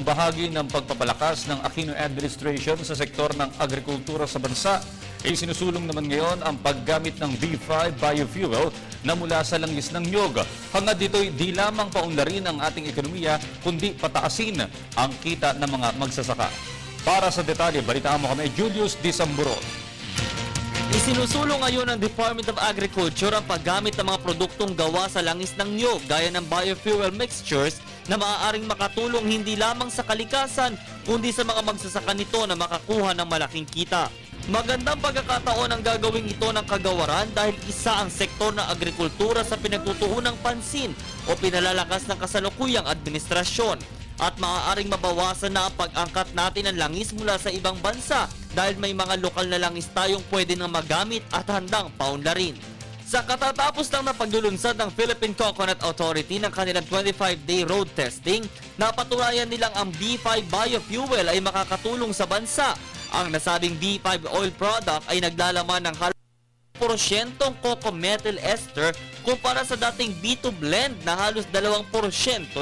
Bahagi ng pagpapalakas ng Aquino administration sa sektor ng agrikultura sa bansa, ay sinusulong naman ngayon ang paggamit ng B5 biofuel na mula sa langis ng niyog. Hangad dito'y di lamang paunlarin ang ating ekonomiya, kundi pataasin ang kita ng mga magsasaka. Para sa detalye, balitaan mo kami, Julius Disamburo. Isinusulong ngayon ng Department of Agriculture ang paggamit ng mga produktong gawa sa langis ng niyog gaya ng biofuel mixtures na maaaring makatulong hindi lamang sa kalikasan kundi sa mga magsasaka nito na makakuha ng malaking kita. Magandang pagkakataon ang gagawin ito ng kagawaran dahil isa ang sektor ng agrikultura sa pinagtutuunang pansin o pinalalakas ng kasalukuyang administrasyon. At maaaring mabawasan na ang pag-angkat natin ng langis mula sa ibang bansa dahil may mga lokal na langis tayong pwede na magamit at handang paunlarin. Sa katatapos lang na paglulunsad ng Philippine Coconut Authority ng kanilang 25-day road testing, napatunayan nilang ang B5 biofuel ay makakatulong sa bansa. Ang nasabing B5 oil product ay naglalaman ng 1% cocoa methyl ester kumpara sa dating B2 blend na halos 2%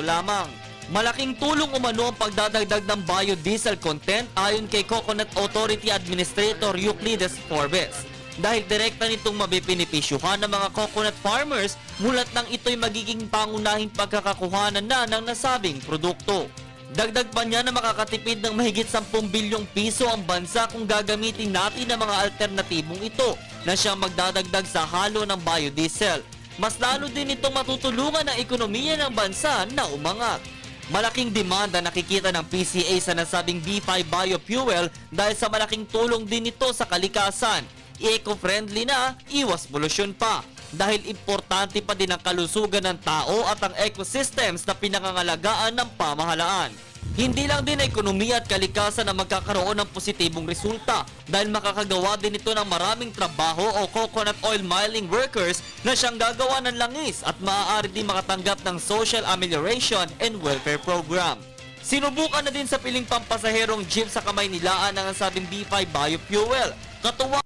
lamang. Malaking tulong umano ang pagdadagdag ng biodiesel content ayon kay Coconut Authority Administrator Euclides Forbes. Dahil direkta nitong mabibinipisyuhan ng mga coconut farmers mulat nang ito'y magiging pangunahing pagkakakuhanan na ng nasabing produkto. Dagdag pa niya na makakatipid ng mahigit 10 bilyong piso ang bansa kung gagamitin natin ang mga alternatibong ito na siyang magdadagdag sa halo ng biodiesel. Mas lalo din itong matutulungan ang ekonomiya ng bansa na umangat. Malaking demanda nakikita ng PCA sa nasabing B5 biofuel dahil sa malaking tulong din ito sa kalikasan. Eco-friendly na, iwas polusyon pa. Dahil importante pa din ang kalusugan ng tao at ang ecosystems na pinangangalagaan ng pamahalaan. Hindi lang din ekonomiya at kalikasan na magkakaroon ng positibong resulta dahil makakagawa din ito ng maraming trabaho o coconut oil mining workers na siyang gagawa ng langis at maaari din makatanggap ng social amelioration and welfare program. Sinubukan na din sa piling pampasaherong jeep sa kamay nilaan ang sabing B5 biofuel. Katuwa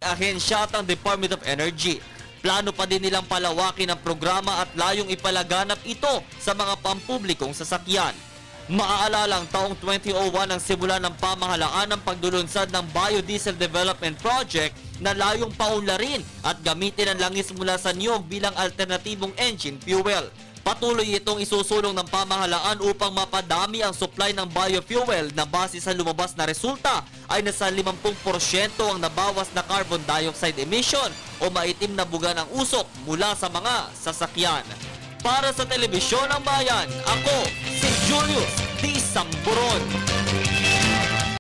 ahensya at ang Department of Energy. Plano pa din nilang palawakin ang programa at layong ipalaganap ito sa mga pampublikong sasakyan. Maaalala ang taong 2001 ang simula ng pamahalaan ng pagdulunsad ng Biodiesel Development Project na layong paunlarin at gamitin ang langis mula sa niyog bilang alternatibong engine fuel. Patuloy itong isusulong ng pamahalaan upang mapadami ang supply ng biofuel na base sa lumabas na resulta ay nasa 50% ang nabawas na carbon dioxide emission o maitim na buga ng usok mula sa mga sasakyan. Para sa Telebisyon ng Bayan, ako si Julius Disamburo.